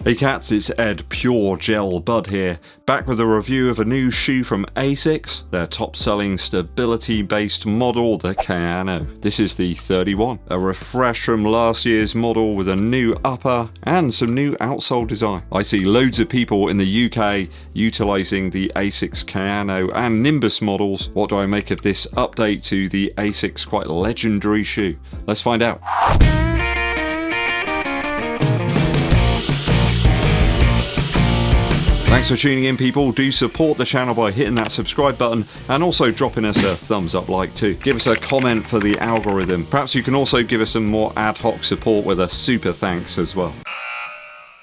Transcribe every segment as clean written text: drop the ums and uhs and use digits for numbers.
Hey cats, it's Ed Pure Gel Bud here, back with a review of a new shoe from ASICS, their top-selling stability-based model, the Kayano. This is the 31, a refresh from last year's model with a new upper and some new outsole design. I see loads of people in the UK utilising the ASICS Kayano and Nimbus models. What do I make of this update to the ASICS quite legendary shoe? Let's find out. Thanks for tuning in, people. Do support the channel by hitting that subscribe button and also dropping us a thumbs up like too. Give us a comment for the algorithm. Perhaps you can also give us some more ad hoc support with a super thanks as well.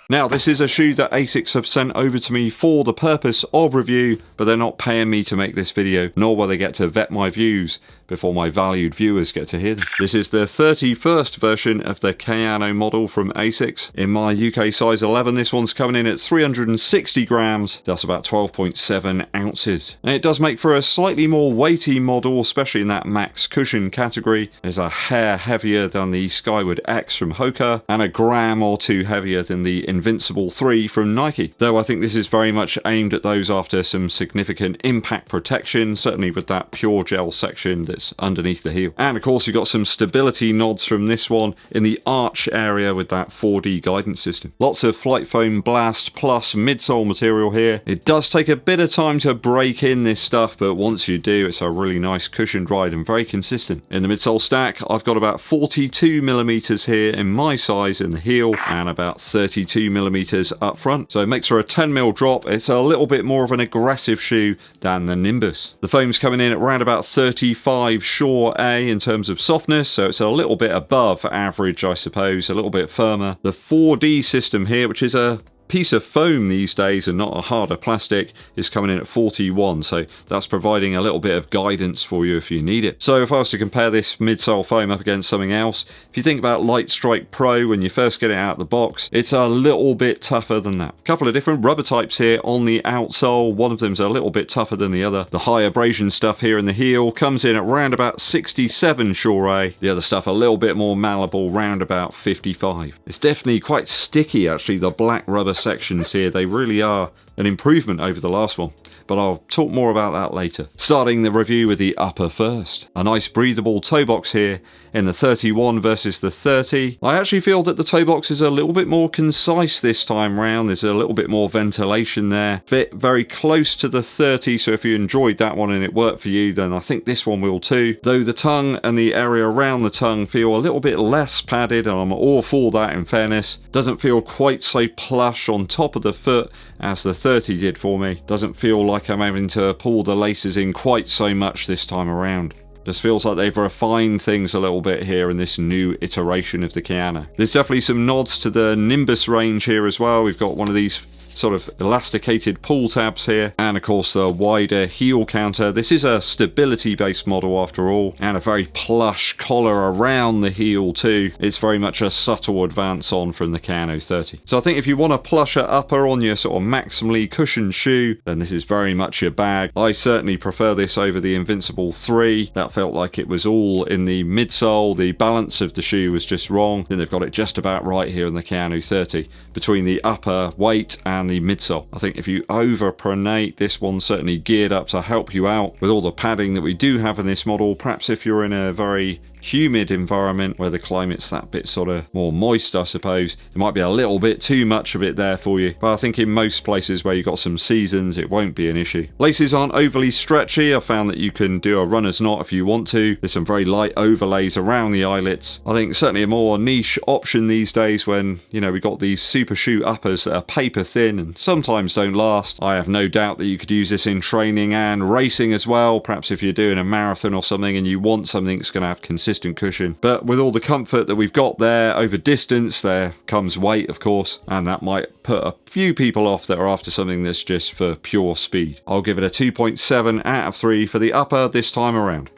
Now, this is a shoe that ASICS have sent over to me for the purpose of review, but they're not paying me to make this video, nor will they get to vet my views before my valued viewers get to hear them. This is the 31st version of the Kayano model from ASICS. In my UK size 11, this one's coming in at 360 grams, that's about 12.7 ounces. And it does make for a slightly more weighty model, especially in that max cushion category. It's a hair heavier than the Skyward X from Hoka, and a gram or two heavier than the Invincible 3 from Nike. Though I think this is very much aimed at those after some significant impact protection, certainly with that pure gel section that's underneath the heel. And of course you've got some stability nods from this one in the arch area with that 4D guidance system. Lots of Flight Foam Blast Plus midsole material here. It does take a bit of time to break in this stuff, but once you do, it's a really nice cushioned ride and very consistent. In the midsole stack, I've got about 42 millimeters here in my size in the heel and about 32 millimeters up front, so it makes for a 10 mil drop. It's a little bit more of an aggressive shoe than the Nimbus. The foam's coming in at around about 35 Shore A in terms of softness, so it's a little bit above average, I suppose, a little bit firmer. The 4D system here, which is a piece of foam these days and not a harder plastic, is coming in at 41, so that's providing a little bit of guidance for you if you need it. So if I was to compare this midsole foam up against something else, if you think about Light Strike Pro when you first get it out of the box, it's a little bit tougher than that. A couple of different rubber types here on the outsole. One of them's a little bit tougher than the other. The high abrasion stuff here in the heel comes in at around about 67 Shore A. The other stuff a little bit more malleable, round about 55. It's definitely quite sticky actually, the black rubber sections here. They really are an improvement over the last one, but I'll talk more about that later. Starting the review with the upper first. A nice breathable toe box here in the 31 versus the 30. I actually feel that the toe box is a little bit more concise this time round. There's a little bit more ventilation there. Fit very close to the 30, so if you enjoyed that one and it worked for you, then I think this one will too. Though the tongue and the area around the tongue feel a little bit less padded, and I'm all for that in fairness. Doesn't feel quite so plush on top of the foot as the 30 did for me. Doesn't feel like I'm having to pull the laces in quite so much this time around. Just feels like they've refined things a little bit here in this new iteration of the Kayano. There's definitely some nods to the Nimbus range here as well. We've got one of these sort of elasticated pull tabs here, and of course the wider heel counter. This is a stability based model after all, and a very plush collar around the heel too. It's very much a subtle advance on from the Kayano 30. So I think if you want a plusher upper on your sort of maximally cushioned shoe, then this is very much your bag. I certainly prefer this over the Invincible 3. That felt like it was all in the midsole. The balance of the shoe was just wrong. Then they've got it just about right here in the Kayano 30 between the upper weight and the midsole. I think if you overpronate, this one's certainly geared up to help you out with all the padding that we do have in this model. Perhaps if you're in a very humid environment where the climate's that bit sort of more moist, I suppose, it might be a little bit too much of it there for you, but I think in most places where you've got some seasons it won't be an issue. Laces aren't overly stretchy. I found that you can do a runner's knot if you want to. There's some very light overlays around the eyelets. I think certainly a more niche option these days when, you know, we've got these super shoe uppers that are paper thin and sometimes don't last. I have no doubt that you could use this in training and racing as well. Perhaps if you're doing a marathon or something and you want something that's going to have consistent cushion. But with all the comfort that we've got there over distance, there comes weight of course, and that might put a few people off that are after something that's just for pure speed. I'll give it a 2.7 out of 3 for the upper this time around.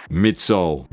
Midsole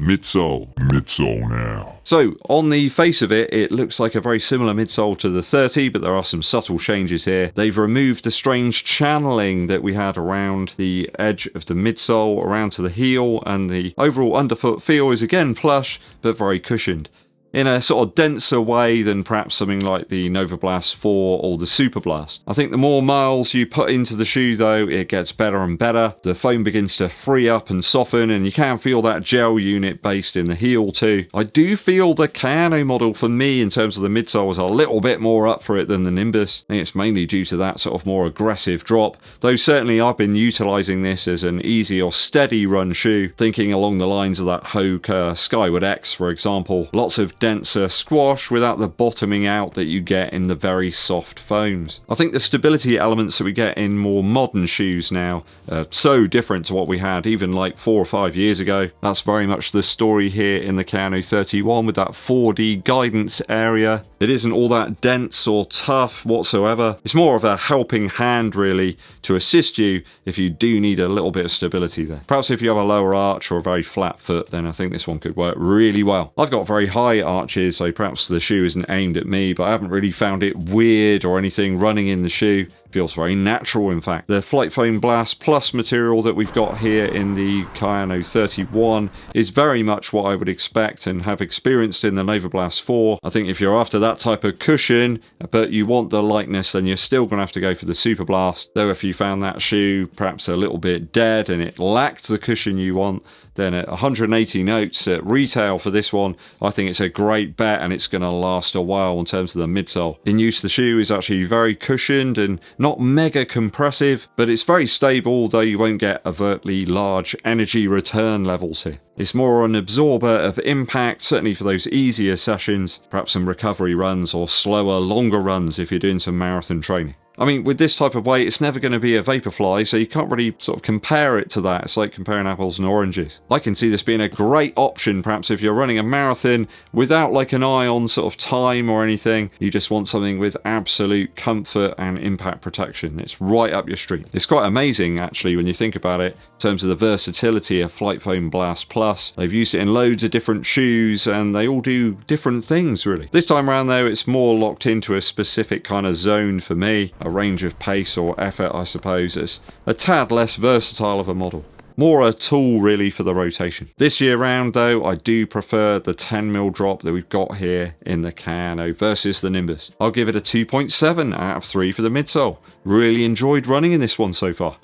now. So on the face of it, it looks like a very similar midsole to the 30, but there are some subtle changes here. They've removed the strange channeling that we had around the edge of the midsole around to the heel, and the overall underfoot feel is again plush but very cushioned. in a sort of denser way than perhaps something like the Nova Blast 4 or the Super Blast. I think the more miles you put into the shoe though, it gets better and better. The foam begins to free up and soften, and you can feel that gel unit based in the heel too. I do feel the Kayano model for me in terms of the midsole is a little bit more up for it than the Nimbus. I think it's mainly due to that sort of more aggressive drop, though certainly I've been utilising this as an easy or steady run shoe, thinking along the lines of that Hoka Skyward X for example. Lots of denser squash without the bottoming out that you get in the very soft foams. I think the stability elements that we get in more modern shoes now are so different to what we had even like 4 or 5 years ago. That's very much the story here in the Kayano 31 with that 4D guidance area. It isn't all that dense or tough whatsoever. It's more of a helping hand really to assist you if you do need a little bit of stability there. Perhaps if you have a lower arch or a very flat foot, then I think this one could work really well. I've got very high arches, so perhaps the shoe isn't aimed at me, but I haven't really found it weird or anything running in the shoe. Feels very natural in fact. The Flight Foam Blast Plus material that we've got here in the Kayano 31 is very much what I would expect and have experienced in the Nova Blast 4. I think if you're after that type of cushion but you want the lightness, then you're still going to have to go for the Super Blast. Though if you found that shoe perhaps a little bit dead and it lacked the cushion you want, then at 180 notes at retail for this one, I think it's a great bet and it's going to last a while in terms of the midsole. In use, the shoe is actually very cushioned and not mega compressive, but it's very stable, though you won't get overtly large energy return levels here. It's more an absorber of impact, certainly for those easier sessions, perhaps some recovery runs or slower, longer runs if you're doing some marathon training. I mean, with this type of weight, it's never going to be a Vaporfly, so you can't really sort of compare it to that. It's like comparing apples and oranges. I can see this being a great option, perhaps if you're running a marathon without like an eye on sort of time or anything. You just want something with absolute comfort and impact protection. It's right up your street. It's quite amazing, actually, when you think about it, in terms of the versatility of Flight Foam Blast Plus. They've used it in loads of different shoes, and they all do different things, really. This time around, though, it's more locked into a specific kind of zone for me. A range of pace or effort, I suppose. It's a tad less versatile of a model. More a tool really for the rotation. This year round though, I do prefer the 10mm drop that we've got here in the Kayano versus the Nimbus. I'll give it a 2.7 out of 3 for the midsole. Really enjoyed running in this one so far.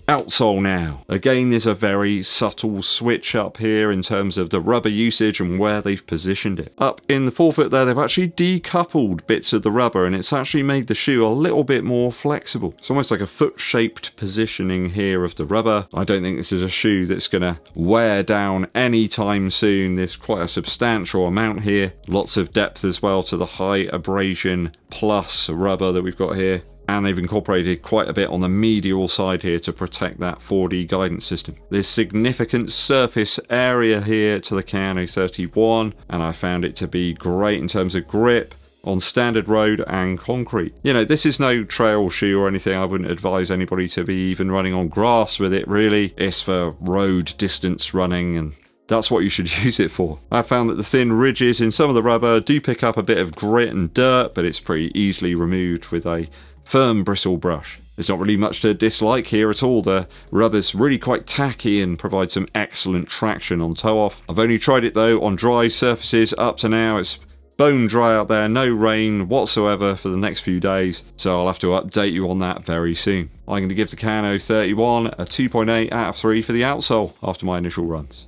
Outsole now. Again, there's a very subtle switch up here in terms of the rubber usage and where they've positioned it. Up in the forefoot there, they've actually decoupled bits of the rubber, and it's actually made the shoe a little bit more flexible. It's almost like a foot-shaped positioning here of the rubber. I don't think this is a shoe that's going to wear down anytime soon. There's quite a substantial amount here. Lots of depth as well to the high abrasion plus rubber that we've got here. And they've incorporated quite a bit on the medial side here to protect that 4D guidance system. There's significant surface area here to the Kayano 31, and I found it to be great in terms of grip on standard road and concrete. You know, this is no trail shoe or anything. I wouldn't advise anybody to be even running on grass with it, really. It's for road distance running, and that's what you should use it for. I found that the thin ridges in some of the rubber do pick up a bit of grit and dirt, but it's pretty easily removed with a firm bristle brush. There's not really much to dislike here at all. The rubber's really quite tacky and provides some excellent traction on toe off. I've only tried it though on dry surfaces up to now. It's bone dry out there, no rain whatsoever for the next few days, so I'll have to update you on that very soon. I'm going to give the Kayano 31 a 2.8 out of 3 for the outsole after my initial runs.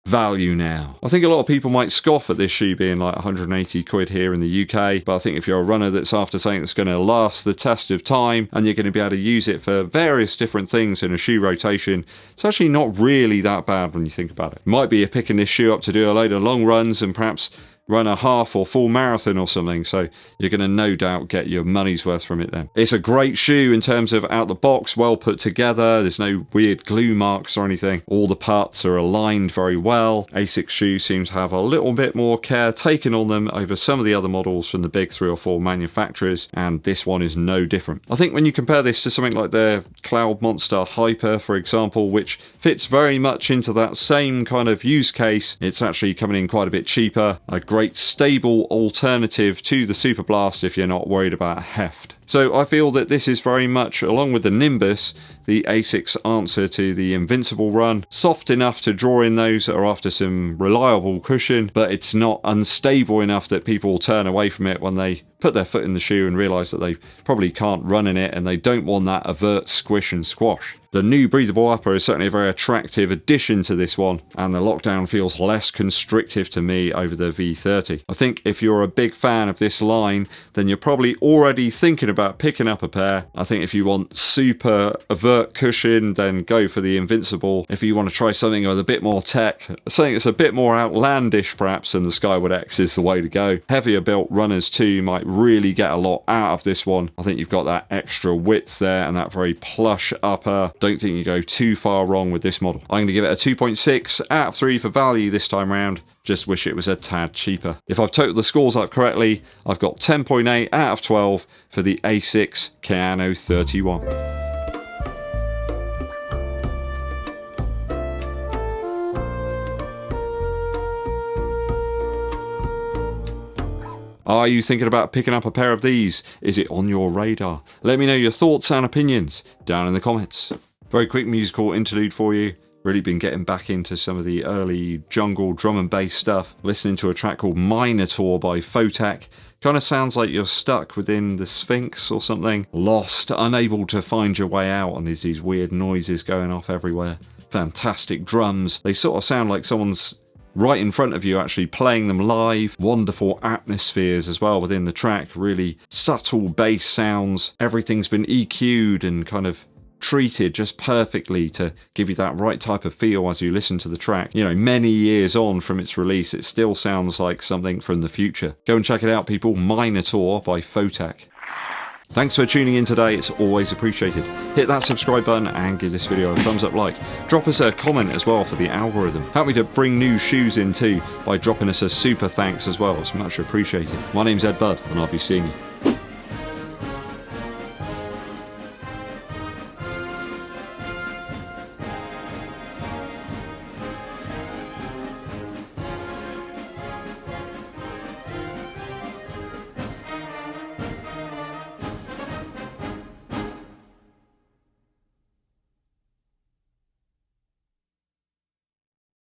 Value now. I think a lot of people might scoff at this shoe being like 180 quid here in the UK, but I think if you're a runner that's after something that's going to last the test of time and you're going to be able to use it for various different things in a shoe rotation, it's actually not really that bad when you think about it. You might be picking this shoe up to do a load of long runs and perhaps run a half or full marathon or something, so you're going to no doubt get your money's worth from it then. It's a great shoe in terms of out the box, well put together. There's no weird glue marks or anything. All the parts are aligned very well. ASICS shoes seem to have a little bit more care taken on them over some of the other models from the big 3 or 4 manufacturers, and this one is no different. I think when you compare this to something like their Cloud Monster Hyper, for example, which fits very much into that same kind of use case, it's actually coming in quite a bit cheaper. A great stable alternative to the Super Blast if you're not worried about heft. So I feel that this is very much, along with the Nimbus, the ASICS answer to the Invincible run. Soft enough to draw in those that are after some reliable cushion, but it's not unstable enough that people will turn away from it when they put their foot in the shoe and realise that they probably can't run in it and they don't want that avert squish and squash. The new breathable upper is certainly a very attractive addition to this one, and the lockdown feels less constrictive to me over the V30. I think if you're a big fan of this line, then you're probably already thinking about picking up a pair. I think if you want super avert cushion, then go for the Invincible. If you want to try something with a bit more tech, something that's a bit more outlandish perhaps, then the Skyward X is the way to go. Heavier built runners too might really get a lot out of this one. I think you've got that extra width there and that very plush upper. Don't think you go too far wrong with this model. I'm going to give it a 2.6 out of 3 for value this time round. Just wish it was a tad cheaper. If I've totaled the scores up correctly, I've got 10.8 out of 12 for the ASICS Kayano 31. Are you thinking about picking up a pair of these? Is it on your radar? Let me know your thoughts and opinions down in the comments. Very quick musical interlude for you. Really been getting back into some of the early jungle drum and bass stuff. Listening to a track called Minotaur by Photak. Kind of sounds like you're stuck within the Sphinx or something. Lost, unable to find your way out, and there's these weird noises going off everywhere. Fantastic drums. They sort of sound like someone's right in front of you actually playing them live. Wonderful atmospheres as well within the track. Really subtle bass sounds. Everything's been EQ'd and kind of treated just perfectly to give you that right type of feel as you listen to the track. You know, many years on from its release, it still sounds like something from the future. Go and check it out, people. Minotaur by Photak. Thanks for tuning in today, it's always appreciated. Hit that subscribe button and give this video a thumbs up like. Drop us a comment as well for the algorithm. Help me to bring new shoes in too by dropping us a super thanks as well, it's much appreciated. My name's Eddbud and I'll be seeing you